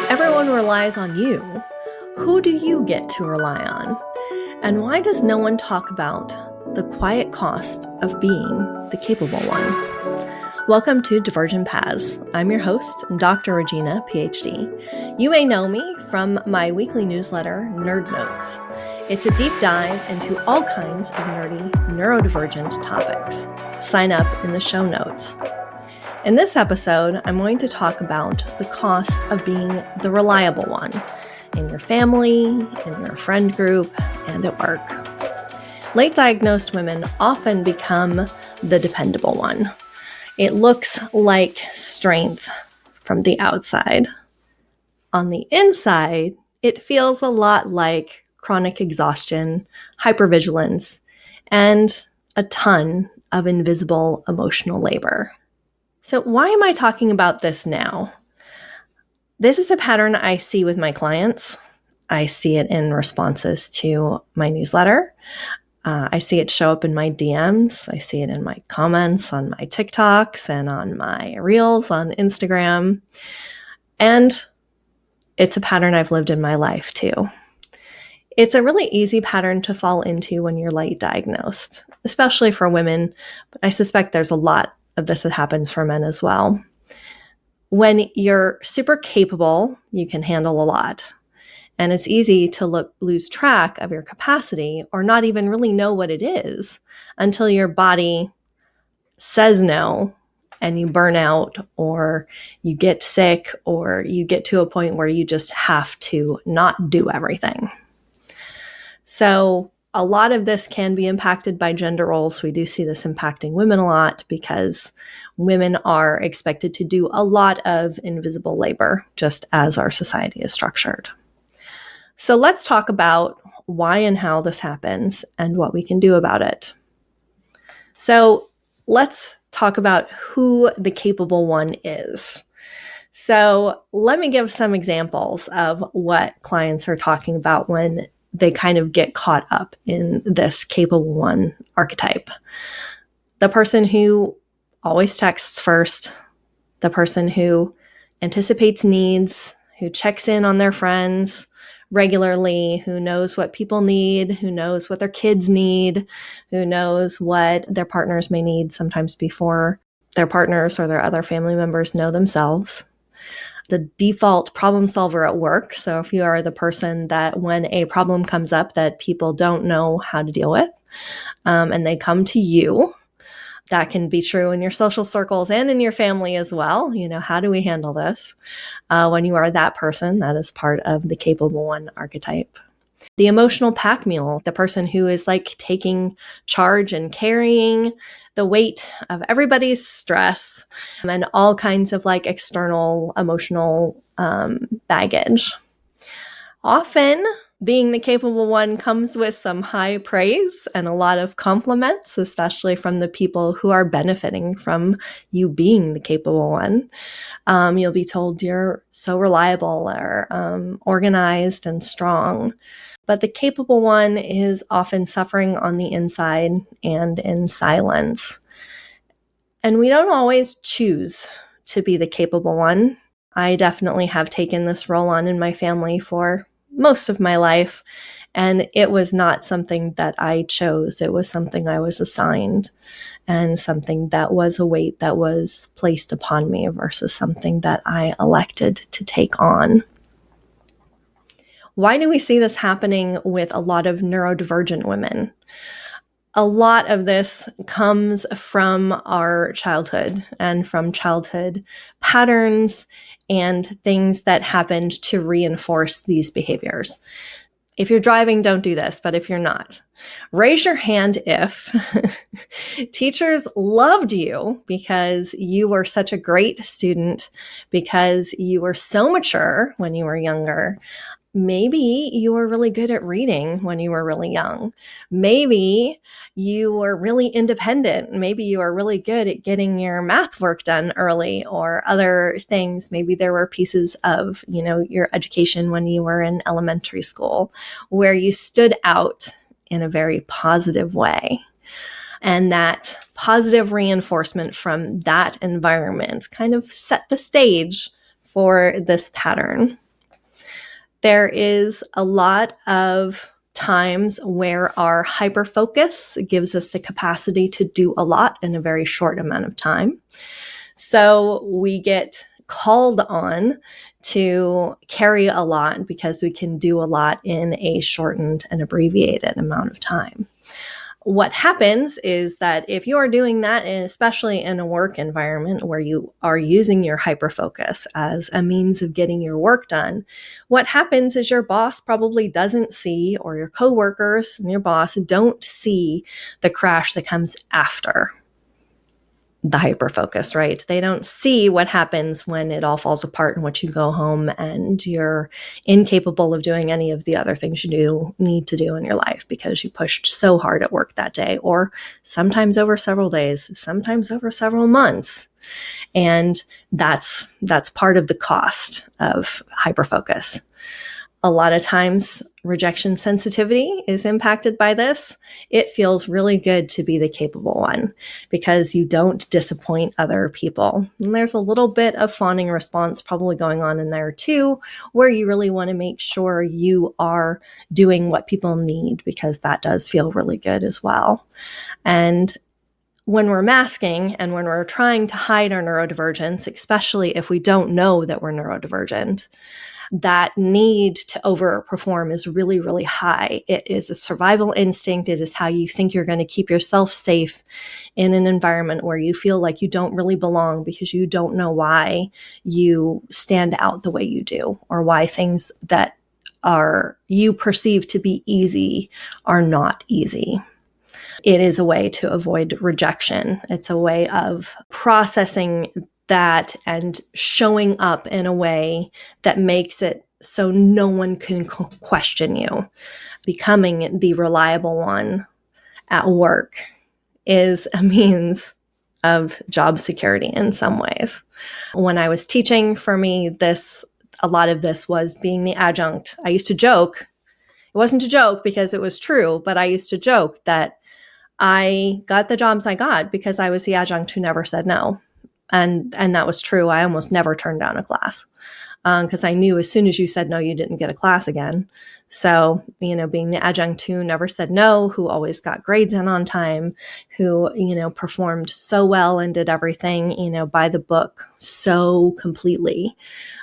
everyone relies on you, who do you get to rely on? And why does no one talk about the quiet cost of being the capable one? Welcome to Divergent Paths. I'm your host, Dr. Regina, PhD. You may know me from my weekly newsletter, Nerd Notes. It's a deep dive into all kinds of nerdy, neurodivergent topics. Sign up in the show notes. In this episode, I'm going to talk about the cost of being the reliable one in your family, in your friend group, and at work. Late diagnosed women often become the dependable one. It looks like strength from the outside. On the inside, it feels a lot like chronic exhaustion, hypervigilance, and a ton of invisible emotional labor. So why am I talking about this now? This is a pattern I see with my clients. I see it in responses to my newsletter. I see it show up in my DMs. I see it in my comments on my TikToks and on my Reels on Instagram. And it's a pattern I've lived in my life too. It's a really easy pattern to fall into when you're late diagnosed, especially for women. But I suspect there's a lot of this that happens for men as well. When you're super capable, you can handle a lot. And it's easy to lose track of your capacity or not even really know what it is until your body says no and you burn out or you get sick or you get to a point where you just have to not do everything. So a lot of this can be impacted by gender roles. We do see this impacting women a lot because women are expected to do a lot of invisible labor, just as our society is structured. So let's talk about why and how this happens and what we can do about it. So let's talk about who the capable one is. So let me give some examples of what clients are talking about when they kind of get caught up in this capable one archetype. The person who always texts first, the person who anticipates needs, who checks in on their friends regularly, who knows what people need, who knows what their kids need, who knows what their partners may need sometimes before their partners or their other family members know themselves. The default problem solver at work. So if you are the person that when a problem comes up that people don't know how to deal with, and they come to you, that can be true in your social circles and in your family as well. You know, how do we handle this? When you are that person, that is part of the capable one archetype. The emotional pack mule, the person who is like taking charge and carrying the weight of everybody's stress and all kinds of like external emotional baggage. Often, being the capable one comes with some high praise and a lot of compliments, especially from the people who are benefiting from you being the capable one. You'll be told you're so reliable or organized and strong. But the capable one is often suffering on the inside and in silence. And we don't always choose to be the capable one. I definitely have taken this role on in my family for most of my life, and it was not something that I chose. It was something I was assigned and something that was a weight that was placed upon me versus something that I elected to take on. Why do we see this happening with a lot of neurodivergent women? A lot of this comes from our childhood and from childhood patterns and things that happened to reinforce these behaviors. If you're driving, don't do this, but if you're not, raise your hand if teachers loved you because you were such a great student, because you were so mature when you were younger. Maybe you were really good at reading when you were really young. Maybe you were really independent. Maybe you were really good at getting your math work done early or other things. Maybe there were pieces of, your education when you were in elementary school where you stood out in a very positive way. And that positive reinforcement from that environment kind of set the stage for this pattern. There is a lot of times where our hyperfocus gives us the capacity to do a lot in a very short amount of time. So we get called on to carry a lot because we can do a lot in a shortened and abbreviated amount of time. What happens is that if you are doing that, and especially in a work environment where you are using your hyperfocus as a means of getting your work done, what happens is your boss probably doesn't see, or your coworkers and your boss don't see the crash that comes after the hyperfocus, right? They don't see what happens when it all falls apart and when you go home and you're incapable of doing any of the other things you need to do in your life because you pushed so hard at work that day, or sometimes over several days, sometimes over several months. And that's part of the cost of hyperfocus. A lot of times, rejection sensitivity is impacted by this. It feels really good to be the capable one because you don't disappoint other people. And there's a little bit of fawning response probably going on in there too, where you really want to make sure you are doing what people need, because that does feel really good as well. And when we're masking and when we're trying to hide our neurodivergence, especially if we don't know that we're neurodivergent, that need to overperform is really, really high. It is a survival instinct. It is how you think you're going to keep yourself safe in an environment where you feel like you don't really belong because you don't know why you stand out the way you do, or why things that are you perceive to be easy are not easy. It is a way to avoid rejection. It's a way of processing that and showing up in a way that makes it so no one can question you. Becoming the reliable one at work is a means of job security in some ways. When I was teaching, for me, a lot of this was being the adjunct. I used to joke. It wasn't a joke because it was true, but I used to joke that I got the jobs I got because I was the adjunct who never said no. And that was true. I almost never turned down a class because I knew as soon as you said no, you didn't get a class again. So, being the adjunct who never said no, who always got grades in on time, who, performed so well and did everything, by the book so completely,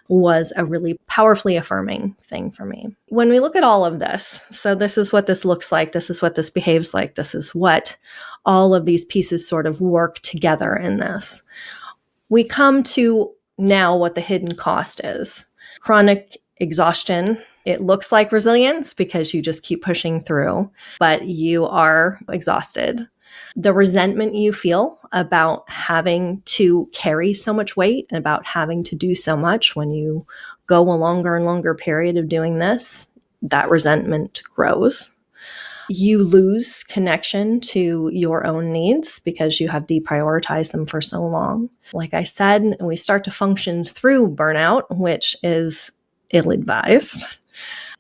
was a really powerfully affirming thing for me. When we look at all of this, so this is what this looks like, this is what this behaves like, this is what all of these pieces sort of work together in this. We come to now what the hidden cost is. Chronic exhaustion. It looks like resilience because you just keep pushing through, but you are exhausted. The resentment you feel about having to carry so much weight and about having to do so much when you go a longer and longer period of doing this, that resentment grows. You lose connection to your own needs because you have deprioritized them for so long. Like I said, we start to function through burnout, which is ill-advised.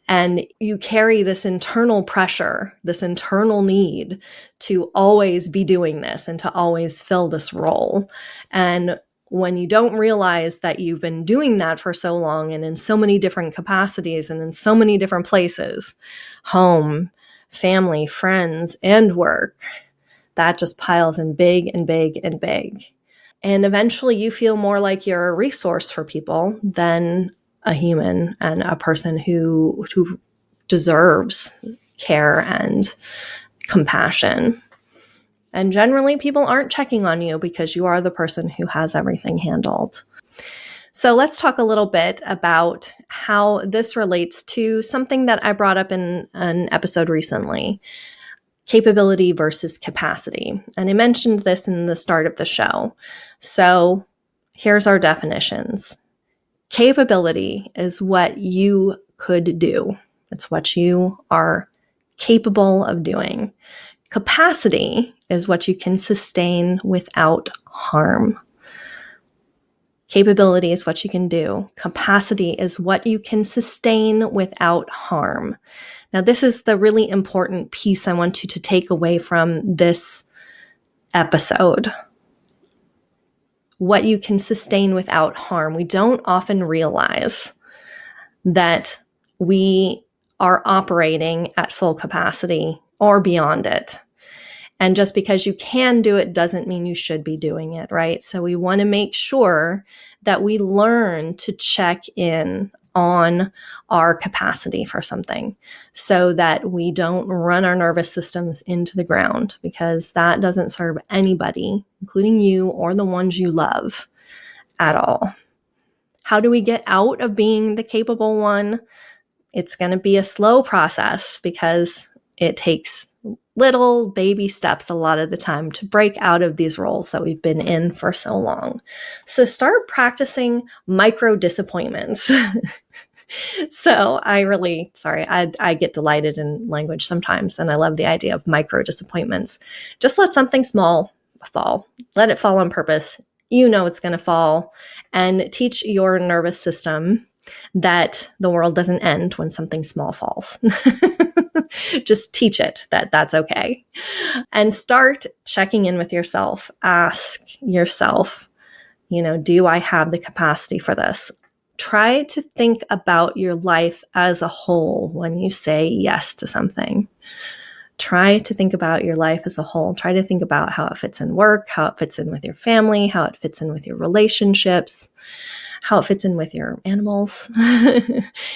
And you carry this internal pressure, this internal need to always be doing this and to always fill this role. And when you don't realize that you've been doing that for so long and in so many different capacities and in so many different places, home, family, friends, and work, that just piles in big and big and big. And eventually you feel more like you're a resource for people than a human and a person who deserves care and compassion. And generally people aren't checking on you because you are the person who has everything handled. So let's talk a little bit about how this relates to something that I brought up in an episode recently, capability versus capacity. And I mentioned this in the start of the show. So here's our definitions. Capability is what you could do. It's what you are capable of doing. Capacity is what you can sustain without harm. Capability is what you can do. Capacity is what you can sustain without harm. Now, this is the really important piece I want you to take away from this episode. What you can sustain without harm. We don't often realize that we are operating at full capacity or beyond it. And just because you can do it doesn't mean you should be doing it, right? So we want to make sure that we learn to check in on our capacity for something so that we don't run our nervous systems into the ground, because that doesn't serve anybody, including you or the ones you love, at all. How do we get out of being the capable one? It's going to be a slow process because it takes little baby steps a lot of the time to break out of these roles that we've been in for so long. So start practicing micro disappointments. So I get delighted in language sometimes, and I love the idea of micro disappointments. Just let something small fall. Let it fall on purpose. You know it's going to fall, and teach your nervous system that the world doesn't end when something small falls. Just teach it that that's okay. And start checking in with yourself. Ask yourself, do I have the capacity for this? Try to think about your life as a whole when you say yes to something. Try to think about your life as a whole. Try to think about how it fits in work, how it fits in with your family, how it fits in with your relationships, how it fits in with your animals,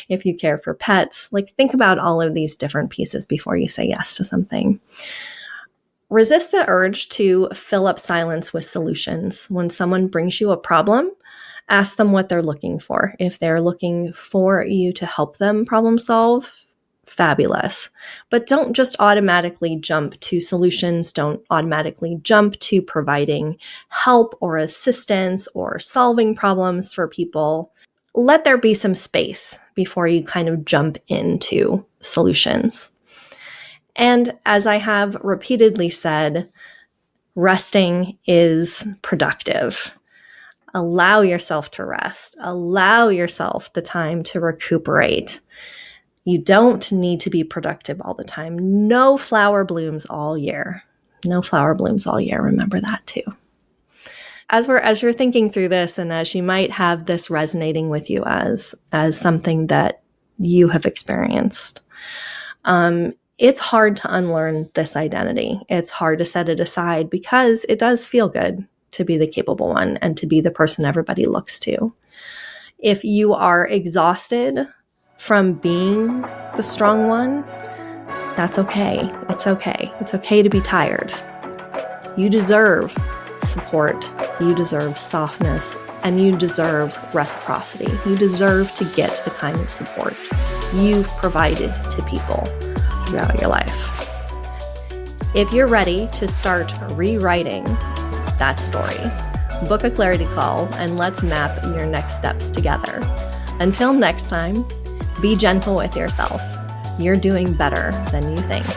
if you care for pets. Think about all of these different pieces before you say yes to something. Resist the urge to fill up silence with solutions. When someone brings you a problem, ask them what they're looking for. If they're looking for you to help them problem solve, fabulous. But don't just automatically jump to solutions. Don't automatically jump to providing help or assistance or solving problems for people. Let there be some space before you kind of jump into solutions. And as I have repeatedly said, resting is productive. Allow yourself to rest. Allow yourself the time to recuperate. You don't need to be productive all the time. No flower blooms all year. No flower blooms all year. Remember that too. As you're thinking through this, and as you might have this resonating with you as something that you have experienced, it's hard to unlearn this identity. It's hard to set it aside because it does feel good to be the capable one and to be the person everybody looks to. If you are exhausted from being the strong one, that's okay. It's okay. It's okay to be tired. You deserve support. You deserve softness, and you deserve reciprocity. You deserve to get the kind of support you've provided to people throughout your life. If you're ready to start rewriting that story, book a clarity call and let's map your next steps together. Until next time, be gentle with yourself. You're doing better than you think.